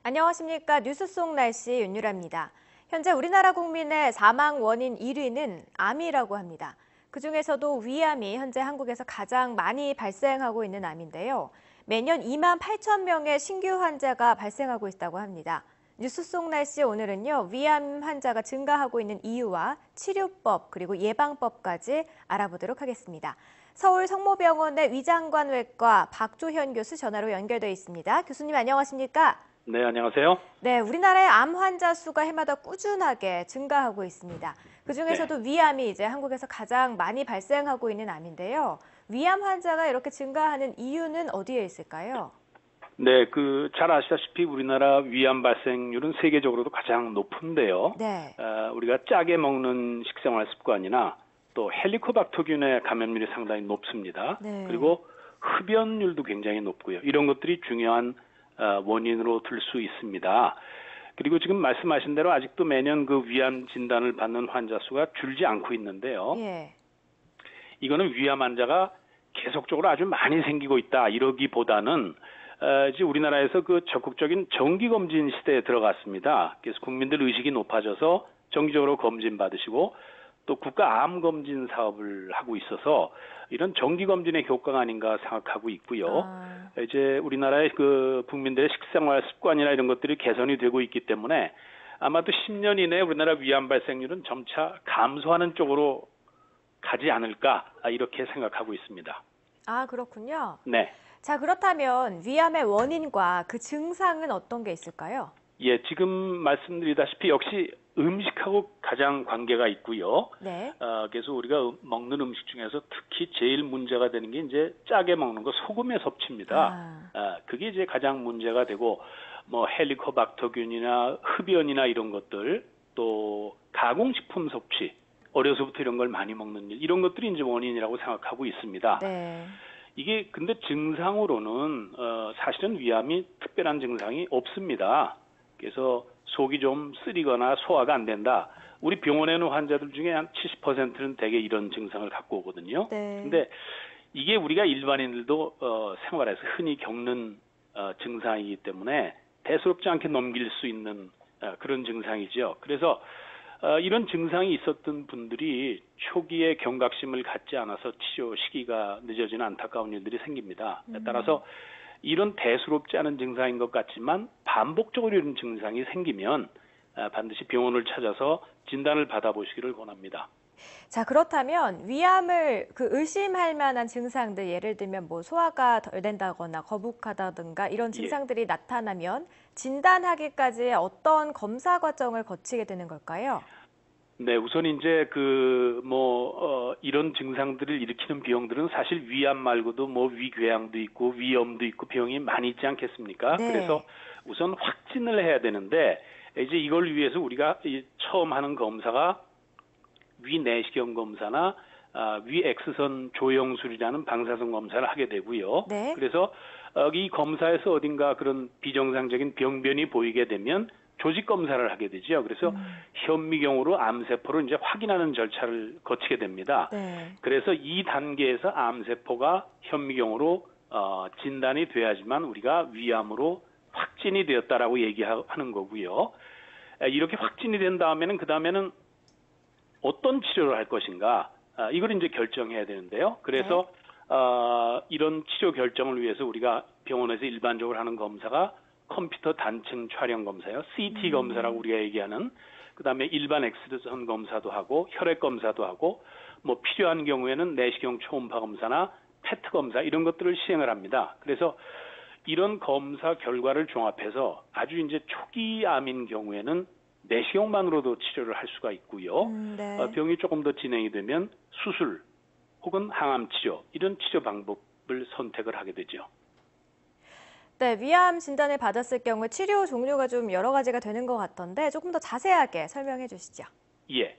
안녕하십니까. 뉴스 속 날씨 윤유라입니다. 현재 우리나라 국민의 사망 원인 1위는 암이라고 합니다. 그중에서도 위암이 현재 한국에서 가장 많이 발생하고 있는 암인데요. 매년 2만 8천 명의 신규 환자가 발생하고 있다고 합니다. 뉴스 속 날씨 오늘은요, 위암 환자가 증가하고 있는 이유와 치료법 그리고 예방법까지 알아보도록 하겠습니다. 서울 성모병원의 위장관외과 박조현 교수 전화로 연결돼 있습니다. 교수님 안녕하십니까? 네, 안녕하세요. 네, 우리나라의 암 환자 수가 해마다 꾸준하게 증가하고 있습니다. 그중에서도 위암이 이제 한국에서 가장 많이 발생하고 있는 암인데요. 위암 환자가 이렇게 증가하는 이유는 어디에 있을까요? 네, 잘 아시다시피 우리나라 위암 발생률은 세계적으로도 가장 높은데요. 네. 우리가 짜게 먹는 식생활 습관이나 또 헬리코박터균의 감염률이 상당히 높습니다. 네. 그리고 흡연율도 굉장히 높고요. 이런 것들이 중요한 원인으로 들 수 있습니다. 그리고 지금 말씀하신 대로 아직도 매년 그 위암 진단을 받는 환자 수가 줄지 않고 있는데요. 예. 이거는 위암 환자가 계속적으로 아주 많이 생기고 있다 이러기보다는 이제 우리나라에서 그 적극적인 정기검진 시대에 들어갔습니다. 그래서 국민들 의식이 높아져서 정기적으로 검진 받으시고 또 국가 암검진 사업을 하고 있어서 이런 정기검진의 효과가 아닌가 생각하고 있고요. 이제 우리나라의 그 국민들의 식생활 습관이나 이런 것들이 개선이 되고 있기 때문에 아마도 10년 이내에 우리나라 위암 발생률은 점차 감소하는 쪽으로 가지 않을까 이렇게 생각하고 있습니다. 아, 그렇군요. 네. 자, 그렇다면 위암의 원인과 그 증상은 어떤 게 있을까요? 예, 지금 말씀드리다시피 역시 음식하고 가장 관계가 있고요. 네. 그래서 우리가 먹는 음식 중에서 특히 제일 문제가 되는 게 이제 짜게 먹는 거 소금의 섭취입니다. 그게 이제 가장 문제가 되고 뭐 헬리코박터균이나 흡연이나 이런 것들 또 가공식품 섭취 어려서부터 이런 걸 많이 먹는 일 이런 것들이 이제 원인이라고 생각하고 있습니다. 네. 이게 근데 증상으로는 사실은 위암이 특별한 증상이 없습니다. 그래서 속이 좀 쓰리거나 소화가 안 된다. 우리 병원에 있는 환자들 중에 한 70%는 대개 이런 증상을 갖고 오거든요. 네. 근데 이게 우리가 일반인들도 생활에서 흔히 겪는 증상이기 때문에 대수롭지 않게 넘길 수 있는 그런 증상이죠. 그래서 이런 증상이 있었던 분들이 초기에 경각심을 갖지 않아서 치료 시기가 늦어지는 안타까운 일들이 생깁니다. 따라서 이런 대수롭지 않은 증상인 것 같지만 반복적으로 이런 증상이 생기면 반드시 병원을 찾아서 진단을 받아보시기를 권합니다. 자, 그렇다면 위암을 의심할 만한 증상들, 예를 들면 뭐 소화가 덜 된다거나 거북하다든가 이런 증상들이 나타나면 진단하기까지 어떤 검사 과정을 거치게 되는 걸까요? 네, 우선 이제 이런 증상들을 일으키는 병들은 사실 위암 말고도 뭐 위궤양도 있고 위염도 있고 병이 많이 있지 않겠습니까? 네. 그래서 우선 확진을 해야 되는데 이제 이걸 위해서 우리가 처음 하는 검사가 위내시경 검사나 위엑스선 조영술이라는 방사선 검사를 하게 되고요. 네. 그래서 이 검사에서 어딘가 그런 비정상적인 병변이 보이게 되면 조직 검사를 하게 되죠. 그래서 현미경으로 암세포를 이제 확인하는 절차를 거치게 됩니다. 네. 그래서 이 단계에서 암세포가 현미경으로 진단이 돼야지만 우리가 위암으로 확진이 되었다라고 얘기하는 거고요. 이렇게 확진이 된 다음에는 그 다음에는 어떤 치료를 할 것인가 이걸 이제 결정해야 되는데요. 그래서 이런 치료 결정을 위해서 우리가 병원에서 일반적으로 하는 검사가 컴퓨터 단층 촬영 검사요. CT 검사라고 우리가 얘기하는 그다음에 일반 엑스선 검사도 하고 혈액 검사도 하고 뭐 필요한 경우에는 내시경 초음파 검사나 페트 검사 이런 것들을 시행을 합니다. 그래서 이런 검사 결과를 종합해서 아주 이제 초기 암인 경우에는 내시경만으로도 치료를 할 수가 있고요. 네. 병이 조금 더 진행이 되면 수술 혹은 항암 치료 이런 치료 방법을 선택을 하게 되죠. 네, 위암 진단을 받았을 경우 치료 종류가 좀 여러 가지가 되는 것 같던데 조금 더 자세하게 설명해 주시죠. 예.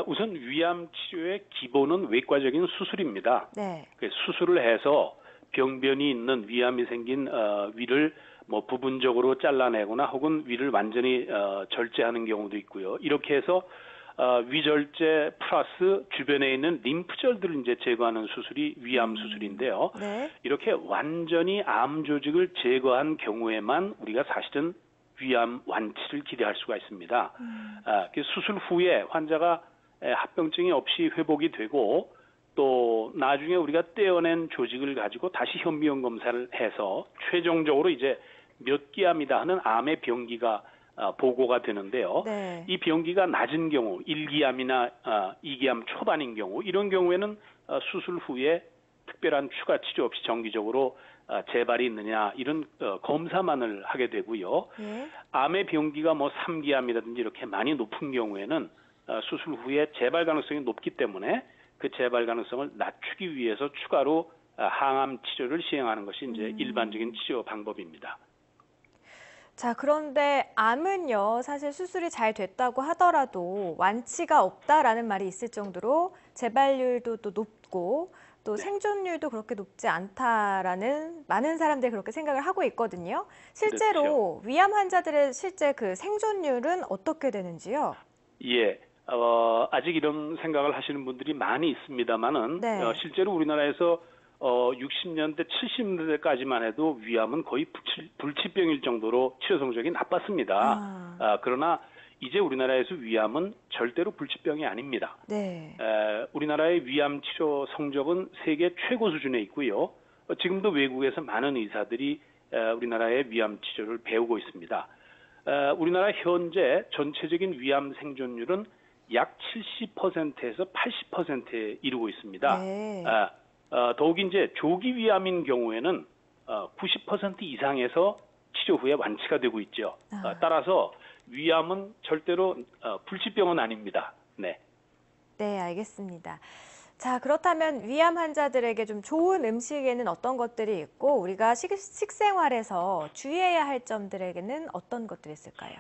우선 위암 치료의 기본은 외과적인 수술입니다. 네. 수술을 해서 병변이 있는 위암이 생긴 위를 뭐 부분적으로 잘라내거나 혹은 위를 완전히 절제하는 경우도 있고요. 이렇게 해서 위절제 플러스 주변에 있는 림프절들을 이제 제거하는 수술이 위암 수술인데요. 네. 이렇게 완전히 암 조직을 제거한 경우에만 우리가 사실은 위암 완치를 기대할 수가 있습니다. 수술 후에 환자가 합병증이 없이 회복이 되고 또 나중에 우리가 떼어낸 조직을 가지고 다시 현미경 검사를 해서 최종적으로 이제 몇 기암이다 하는 암의 병기가 보고가 되는데요. 네. 이 병기가 낮은 경우 1기암이나 2기암 초반인 경우 이런 경우에는 수술 후에 특별한 추가 치료 없이 정기적으로 재발이 있느냐 이런 검사만을 하게 되고요. 예. 암의 병기가 뭐 3기암이라든지 이렇게 많이 높은 경우에는 수술 후에 재발 가능성이 높기 때문에 그 재발 가능성을 낮추기 위해서 추가로 항암 치료를 시행하는 것이 이제 일반적인 치료 방법입니다. 자, 그런데 암은요, 사실 수술이 잘 됐다고 하더라도 완치가 없다라는 말이 있을 정도로 재발률도 또 높고 또 네. 생존율도 그렇게 높지 않다라는 많은 사람들이 그렇게 생각을 하고 있거든요. 실제로 위암 환자들의 실제 그 생존율은 어떻게 되는지요? 예, 아직 이런 생각을 하시는 분들이 많이 있습니다만은 네. 실제로 우리나라에서 60년대, 70년대까지만 해도 위암은 거의 불치병일 정도로 치료 성적이 나빴습니다. 그러나 이제 우리나라에서 위암은 절대로 불치병이 아닙니다. 네. 우리나라의 위암 치료 성적은 세계 최고 수준에 있고요. 지금도 외국에서 많은 의사들이 우리나라의 위암 치료를 배우고 있습니다. 우리나라 현재 전체적인 위암 생존율은 약 70%에서 80%에 이르고 있습니다. 네. 더욱이 이제 조기 위암인 경우에는 90% 이상에서 치료 후에 완치가 되고 있죠. 따라서 위암은 절대로 불치병은 아닙니다. 네. 네, 알겠습니다. 자, 그렇다면 위암 환자들에게 좀 좋은 음식에는 어떤 것들이 있고 우리가 식생활에서 주의해야 할 점들에게는 어떤 것들이 있을까요?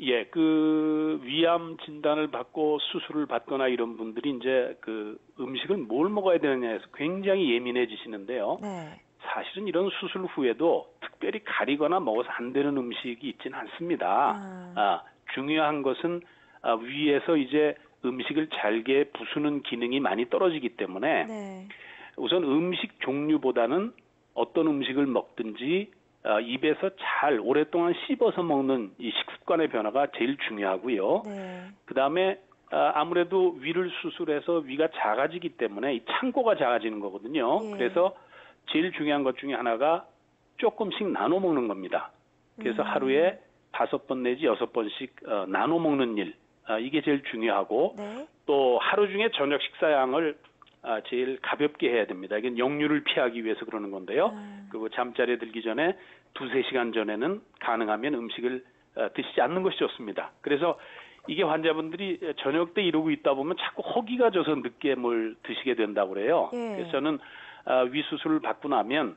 예, 그 위암 진단을 받고 수술을 받거나 이런 분들이 이제 그 음식을 뭘 먹어야 되느냐에서 굉장히 예민해지시는데요. 네. 사실은 이런 수술 후에도 특별히 가리거나 먹어서 안 되는 음식이 있지는 않습니다. 중요한 것은 위에서 이제 음식을 잘게 부수는 기능이 많이 떨어지기 때문에 네. 우선 음식 종류보다는 어떤 음식을 먹든지 입에서 잘 오랫동안 씹어서 먹는 이 식습관의 변화가 제일 중요하고요. 네. 그다음에 아무래도 위를 수술해서 위가 작아지기 때문에 이 창고가 작아지는 거거든요. 예. 그래서 제일 중요한 것 중에 하나가 조금씩 나눠 먹는 겁니다. 그래서 하루에 5번 내지 6번씩 나눠 먹는 일, 이게 제일 중요하고 네. 또 하루 중에 저녁 식사량을 제일 가볍게 해야 됩니다. 이게 역류를 피하기 위해서 그러는 건데요. 그리고 잠자리에 들기 전에 2-3시간 전에는 가능하면 음식을 드시지 않는 것이 좋습니다. 그래서 이게 환자분들이 저녁 때 이러고 있다 보면 자꾸 허기가 져서 늦게 뭘 드시게 된다고 그래요. 예. 그래서 저는 위수술을 받고 나면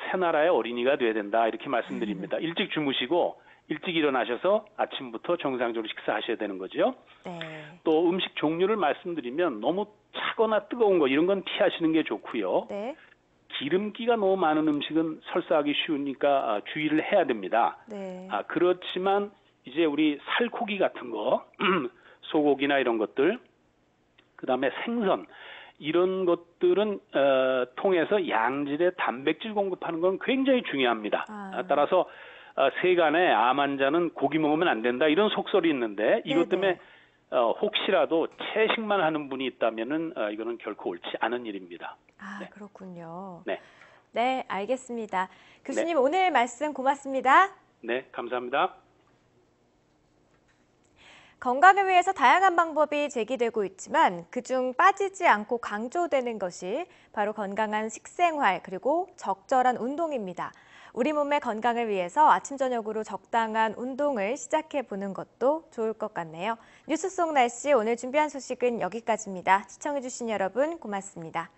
새 나라의 어린이가 돼야 된다 이렇게 말씀드립니다. 일찍 주무시고 일찍 일어나셔서 아침부터 정상적으로 식사하셔야 되는 거죠. 네. 또 음식 종류를 말씀드리면 너무 차거나 뜨거운 거 이런 건 피하시는 게 좋고요. 네. 기름기가 너무 많은 음식은 설사하기 쉬우니까 주의를 해야 됩니다. 네. 그렇지만 이제 우리 살코기 같은 거, 소고기나 이런 것들, 그다음에 생선 이런 것들은 통해서 양질의 단백질 공급하는 건 굉장히 중요합니다. 따라서 세간에 암 환자는 고기 먹으면 안 된다 이런 속설이 있는데 이것 때문에 혹시라도 채식만 하는 분이 있다면은 이거는 결코 옳지 않은 일입니다. 네. 그렇군요. 네. 네, 알겠습니다. 교수님 오늘 말씀 고맙습니다. 네, 감사합니다. 건강을 위해서 다양한 방법이 제기되고 있지만 그중 빠지지 않고 강조되는 것이 바로 건강한 식생활 그리고 적절한 운동입니다. 우리 몸의 건강을 위해서 아침 저녁으로 적당한 운동을 시작해 보는 것도 좋을 것 같네요. 뉴스 속 날씨 오늘 준비한 소식은 여기까지입니다. 시청해 주신 여러분 고맙습니다.